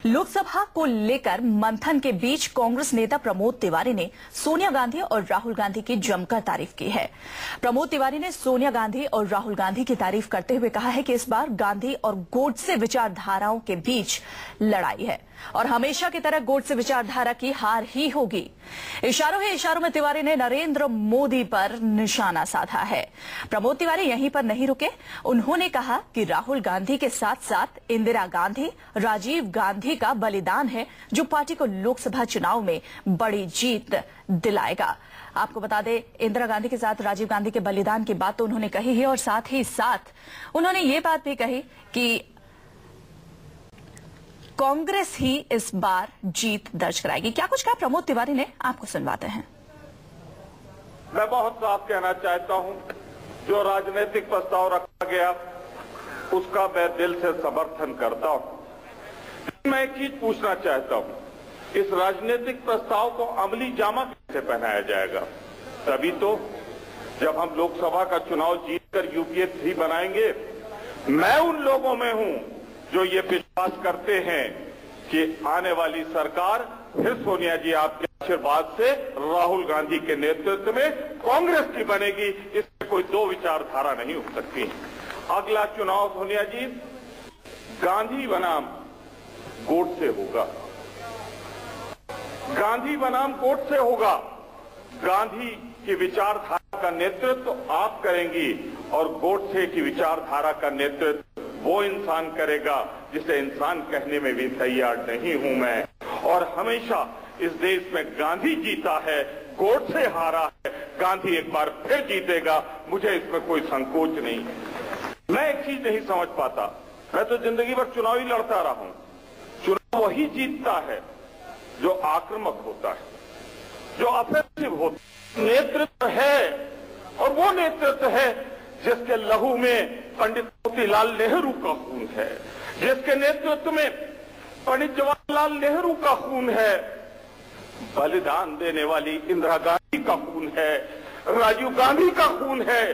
लोकसभा को लेकर मंथन के बीच कांग्रेस नेता प्रमोद तिवारी ने सोनिया गांधी और राहुल गांधी की जमकर तारीफ की है। प्रमोद तिवारी ने सोनिया गांधी और राहुल गांधी की तारीफ करते हुए कहा है कि इस बार गांधी और गोडसे विचारधाराओं के बीच लड़ाई है और हमेशा की तरह गोडसे विचारधारा की हार ही होगी। इशारों में तिवारी ने नरेंद्र मोदी पर निशाना साधा है। प्रमोद तिवारी यहीं पर नहीं रुके, उन्होंने कहा कि राहुल गांधी के साथ साथ इंदिरा गांधी, राजीव गांधी का बलिदान है जो पार्टी को लोकसभा चुनाव में बड़ी जीत दिलाएगा। आपको बता दें, इंदिरा गांधी के साथ राजीव गांधी के बलिदान की बात तो उन्होंने कही है और साथ ही साथ उन्होंने ये बात भी कही कि कांग्रेस ही इस बार जीत दर्ज कराएगी। क्या कुछ कहा प्रमोद तिवारी ने, आपको सुनवाते हैं। मैं बहुत साफ कहना चाहता हूं, जो राजनीतिक प्रस्ताव रखा गया उसका मैं दिल से समर्थन करता हूं। मैं एक चीज पूछना चाहता हूं, इस राजनीतिक प्रस्ताव को अमली जामा कैसे पहनाया जाएगा? तभी तो जब हम लोकसभा का चुनाव जीतकर यूपीए 3 बनाएंगे। मैं उन लोगों में हूं जो ये विश्वास करते हैं कि आने वाली सरकार फिर सोनिया जी आपके आशीर्वाद से राहुल गांधी के नेतृत्व में कांग्रेस की बनेगी। इसमें कोई दो विचारधारा नहीं हो सकती। अगला चुनाव सोनिया जी गांधी बनाम गोडसे होगा। गांधी बनाम गोडसे होगा। गांधी की विचारधारा का नेतृत्व आप करेंगी और गोडसे की विचारधारा का नेतृत्व वो इंसान करेगा जिसे इंसान कहने में भी तैयार नहीं हूं मैं। और हमेशा इस देश में गांधी जीता है, गोडसे हारा है। गांधी एक बार फिर जीतेगा, मुझे इसमें कोई संकोच नहीं है। मैं एक चीज नहीं समझ पाता, मैं तो जिंदगी भर चुनाव ही लड़ता रहा हूं। चुनाव वही जीतता है जो आक्रामक होता है, जो ऑफेंसिव होता है। नेतृत्व है और वो नेतृत्व है जिसके लहू में पंडित मोतीलाल नेहरू का खून है, जिसके नेतृत्व में पंडित जवाहरलाल नेहरू का खून है, बलिदान देने वाली इंदिरा गांधी का खून है, राजीव गांधी का खून है।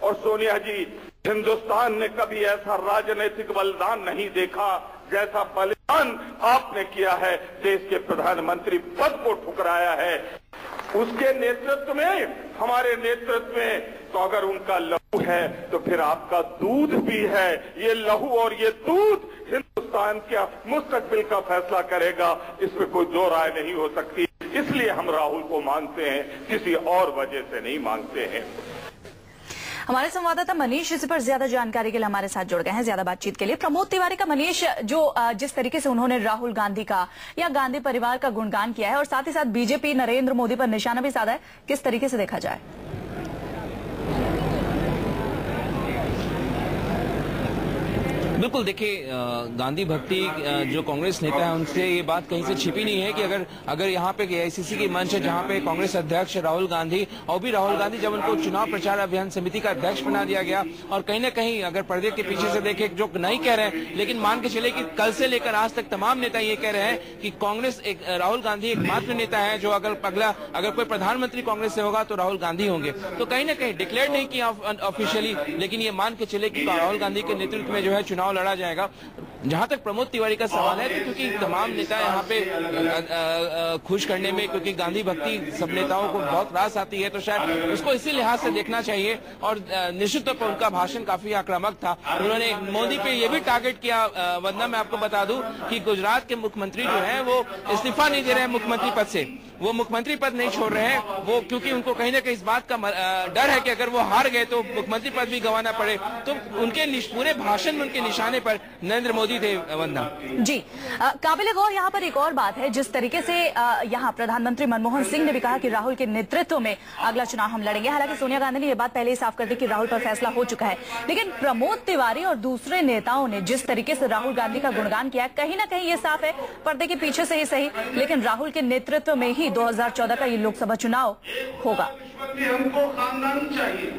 और सोनिया जी, हिंदुस्तान ने कभी ऐसा राजनीतिक बलिदान नहीं देखा जैसा बलिदान आपने किया है। देश के प्रधानमंत्री पद को ठुकराया है। उसके नेतृत्व में, हमारे नेतृत्व में, तो अगर उनका लहू है तो फिर आपका दूध भी है। ये लहू और ये दूध हिंदुस्तान का मुस्तकबिल का फैसला करेगा, इसमें कोई दो राय नहीं हो सकती। इसलिए हम राहुल को मांगते हैं, किसी और वजह से नहीं मांगते हैं। हमारे संवाददाता मनीष इसी पर ज्यादा जानकारी के लिए हमारे साथ जुड़ गए हैं, ज्यादा बातचीत के लिए। प्रमोद तिवारी का मनीष, जो जिस तरीके से उन्होंने राहुल गांधी का या गांधी परिवार का गुणगान किया है और साथ ही साथ बीजेपी नरेंद्र मोदी पर निशाना भी साधा है, किस तरीके से देखा जाए? बिल्कुल, देखिए, गांधी भक्ति जो कांग्रेस नेता है उनसे ये बात कहीं से छिपी नहीं है कि अगर यहाँ पे एआईसीसी की मंच है जहाँ पे कांग्रेस अध्यक्ष राहुल गांधी और भी राहुल गांधी जब उनको चुनाव प्रचार अभियान समिति का अध्यक्ष बना दिया गया, और कहीं न कहीं अगर पर्दे के पीछे से देखे, जो नहीं कह रहे हैं लेकिन मान के चले कि कल से लेकर आज तक तमाम नेता ये कह रहे हैं कि कांग्रेस राहुल गांधी एकमात्र नेता है जो अगर कोई प्रधानमंत्री कांग्रेस से होगा तो राहुल गांधी होंगे। तो कहीं न कहीं डिक्लेयर नहीं किया ऑफिशियली, लेकिन ये मान के चले कि राहुल गांधी के नेतृत्व में जो है चुनाव लड़ा जाएगा। जहां तक प्रमोद तिवारी का सवाल है, तो क्योंकि तमाम नेता यहाँ पे खुश करने में, क्योंकि गांधी भक्ति सब नेताओं को बहुत रास आती है, तो शायद उसको इसी लिहाज से देखना चाहिए। और निश्चित तौर पर उनका भाषण काफी आक्रामक था। उन्होंने मोदी पे ये भी टारगेट किया। वंदना, मैं आपको बता दूं कि गुजरात के मुख्यमंत्री जो है वो इस्तीफा नहीं दे रहे हैं मुख्यमंत्री पद से, वो मुख्यमंत्री पद नहीं छोड़ रहे हैं वो, क्योंकि उनको कहीं ना कहीं इस बात का डर है कि अगर वो हार गए तो मुख्यमंत्री पद भी गंवाना पड़े। तो उनके पूरे भाषण में उनके निशाने पर नरेंद्र मोदी थे। वंदना जी, काबिल गौर यहाँ पर एक और बात है, जिस तरीके से यहाँ प्रधानमंत्री मनमोहन सिंह ने भी कहा कि राहुल के नेतृत्व में अगला चुनाव हम लड़ेंगे। हालांकि सोनिया गांधी ने यह बात पहले ही साफ कर दी कि राहुल पर फैसला हो चुका है, लेकिन प्रमोद तिवारी और दूसरे नेताओं ने जिस तरीके से राहुल गांधी का गुणगान किया, कहीं ना कहीं ये साफ है, पर्दे के पीछे से ही सही, लेकिन राहुल के नेतृत्व में ही 2014 का ये लोकसभा चुनाव होगा। हमको खानदान चाहिए।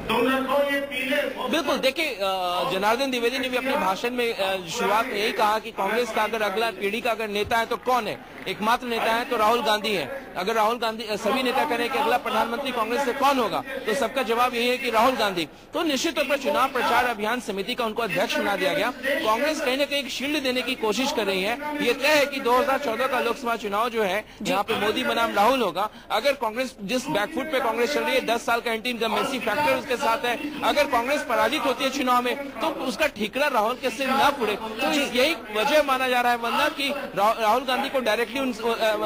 बिल्कुल, देखिए, जनार्दन द्विवेदी ने भी अपने भाषण में शुरुआत में यही कहा कि कांग्रेस का अगर अगला पीढ़ी का अगर नेता है तो कौन है। एकमात्र नेता है तो राहुल गांधी है। अगर राहुल गांधी, सभी नेता करें कि अगला प्रधानमंत्री कांग्रेस से कौन होगा, तो सबका जवाब यही है कि राहुल गांधी। तो निश्चित तौर पर चुनाव प्रचार अभियान समिति का उनको अध्यक्ष बना दिया गया। कांग्रेस कहीं न कहीं एक शील्ड देने की कोशिश कर रही है। ये तय है कि 2014 का लोकसभा चुनाव जो है, यहाँ पे मोदी बनाम राहुल होगा। अगर कांग्रेस जिस बैकफुट पे कांग्रेस चल रही है, 10 साल का एंटी इनकम्बेंसी फैक्टर उसके साथ है, अगर कांग्रेस पराजित होती है चुनाव में तो उसका ठीकरा राहुल के सिर न पुड़े। तो यही वजह माना जा रहा है वंदना कि राहुल गांधी को डायरेक्टली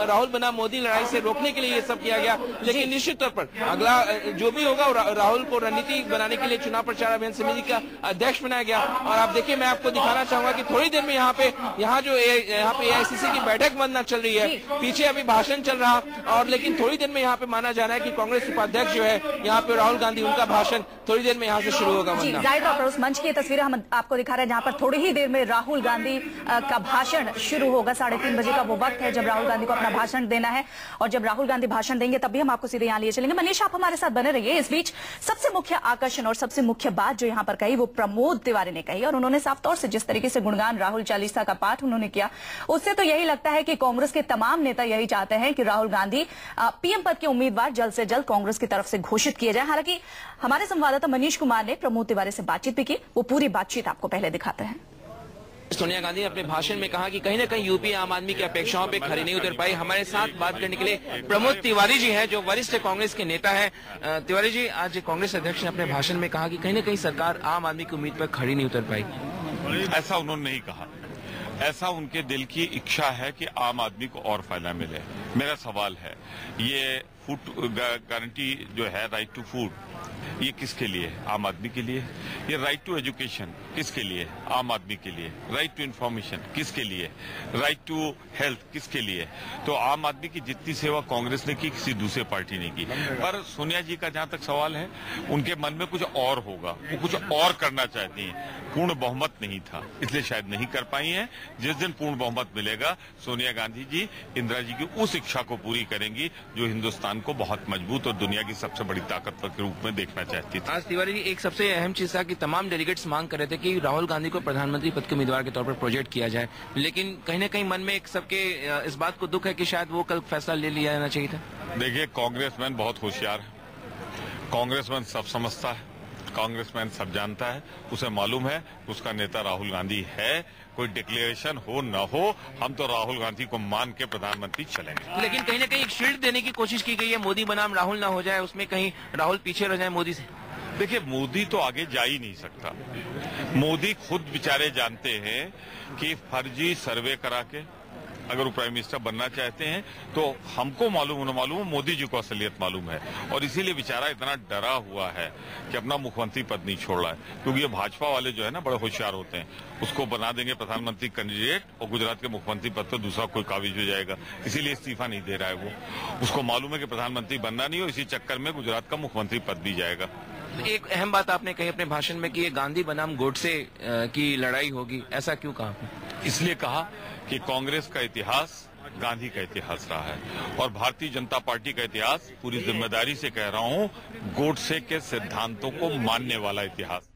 राहुल बनाम मोदी लड़ाई से रोकने के लिए ये सब किया गया। लेकिन निश्चित तौर पर अगला जो भी होगा, राहुल को रणनीति बनाने के लिए चुनाव प्रचार अभियान समिति का अध्यक्ष बनाया गया। और आप देखिए, मैं आपको दिखाना चाहूंगा कि थोड़ी देर में यहाँ पे AICC की बैठक वंदना चल रही है, पीछे अभी भाषण चल रहा, और लेकिन थोड़ी देर में यहाँ पे माना जा रहा है कि कांग्रेस उपाध्यक्ष जो है यहाँ पे राहुल गांधी, उनका भाषण थोड़ी देर में यहाँ से शुरू होगा। जाहिर तौर पर उस मंच की तस्वीरें हम आपको दिखा रहे हैं जहां पर थोड़ी ही देर में राहुल गांधी का भाषण शुरू होगा। 3:30 बजे का वो वक्त है जब राहुल गांधी को अपना भाषण देना है, और जब राहुल गांधी भाषण देंगे तब भी हम आपको सीधे यहाँ लिए चलेंगे। मनीष, आप हमारे साथ बने रहिए। इस बीच सबसे मुख्य आकर्षण और सबसे मुख्य बात जो यहाँ पर कही वो प्रमोद तिवारी ने कही, और उन्होंने साफ तौर से जिस तरीके से गुणगान राहुल चालीसा का पाठ उन्होंने किया, उससे तो यही लगता है कि कांग्रेस के तमाम नेता यही चाहते हैं कि राहुल गांधी पीएम पद के उम्मीदवार जल्द से जल्द कांग्रेस की तरफ से घोषित किए जाए। हालांकि हमारे संवाददाता मनीष कुमार ने प्रमोद तिवारी से बातचीत भी की, वो पूरी बातचीत आपको पहले दिखाते हैं। सोनिया गांधी ने अपने भाषण में कहा कि कहीं न कहीं यूपीए आम आदमी की अपेक्षाओं पे खरी नहीं उतर पाई। हमारे साथ बात करने के लिए प्रमोद तिवारी जी हैं, जो वरिष्ठ कांग्रेस के नेता हैं। तिवारी जी, आज कांग्रेस अध्यक्ष ने अपने भाषण में कहा कि कहीं न कहीं सरकार आम आदमी की उम्मीद पर खरी नहीं उतर पाई। ऐसा उन्होंने नहीं कहा, ऐसा उनके दिल की इच्छा है कि आम आदमी को और फायदा मिले। मेरा सवाल है, ये फूड गारंटी जो है, राइट टू फूड, ये किसके लिए है? आम आदमी के लिए। ये राइट टू एजुकेशन किसके लिए? आम आदमी के लिए। राइट टू इन्फॉर्मेशन किसके लिए? राइट टू हेल्थ किसके लिए? तो आम आदमी की जितनी सेवा कांग्रेस ने की, किसी दूसरे पार्टी ने की। पर सोनिया जी का जहां तक सवाल है, उनके मन में कुछ और होगा, वो कुछ और करना चाहती हैं। पूर्ण बहुमत नहीं था, इसलिए शायद नहीं कर पाई हैं। जिस दिन पूर्ण बहुमत मिलेगा, सोनिया गांधी जी इंदिरा जी की उस इच्छा को पूरी करेंगी जो हिंदुस्तान को बहुत मजबूत और दुनिया की सबसे बड़ी ताकतवर के रूप में देखना चाहती थी। आज तिवारी जी, एक सबसे अहम चीज था कि तमाम डेलीगेट्स मांग कर रहे थे कि राहुल गांधी को प्रधानमंत्री पद के उम्मीदवार के तौर पर प्रोजेक्ट किया जाए, लेकिन कहीं न कहीं मन में एक सबके इस बात को दुख है कि शायद वो कल फैसला ले लिया जाना चाहिए था। देखिए, कांग्रेसमैन बहुत होशियार है, कांग्रेसमैन सब समझता है, कांग्रेसमैन सब जानता है, उसे मालूम है उसका नेता राहुल गांधी है। कोई डिक्लेरेशन हो न हो, हम तो राहुल गांधी को मान के प्रधानमंत्री चलेंगे। लेकिन कहीं न कहीं एक शील्ड देने की कोशिश की गई है, मोदी बनाम राहुल ना हो जाए, उसमें कहीं राहुल पीछे रह जाए मोदी से। देखिए, मोदी तो आगे जा ही नहीं सकता। मोदी खुद बेचारे जानते हैं कि फर्जी सर्वे करा के अगर वो प्राइम मिनिस्टर बनना चाहते हैं, तो हमको मालूम न मालूम, मोदी जी को असलियत मालूम है, और इसीलिए बेचारा इतना डरा हुआ है कि अपना मुख्यमंत्री पद नहीं छोड़ रहा है। क्योंकि ये भाजपा वाले जो है ना, बड़े होशियार होते हैं, उसको बना देंगे प्रधानमंत्री कैंडिडेट, और गुजरात के मुख्यमंत्री पद पर दूसरा कोई काबिज हो जाएगा, इसीलिए इस्तीफा नहीं दे रहा है वो। उसको मालूम है कि प्रधानमंत्री बनना नहीं हो, इसी चक्कर में गुजरात का मुख्यमंत्री पद भी जाएगा। एक अहम बात आपने कही अपने भाषण में कि ये गांधी बनाम गोडसे की लड़ाई होगी, ऐसा क्यों कहा आपने? इसलिए कहा कि कांग्रेस का इतिहास गांधी का इतिहास रहा है, और भारतीय जनता पार्टी का इतिहास, पूरी जिम्मेदारी से कह रहा हूं, गोडसे के सिद्धांतों को मानने वाला इतिहास।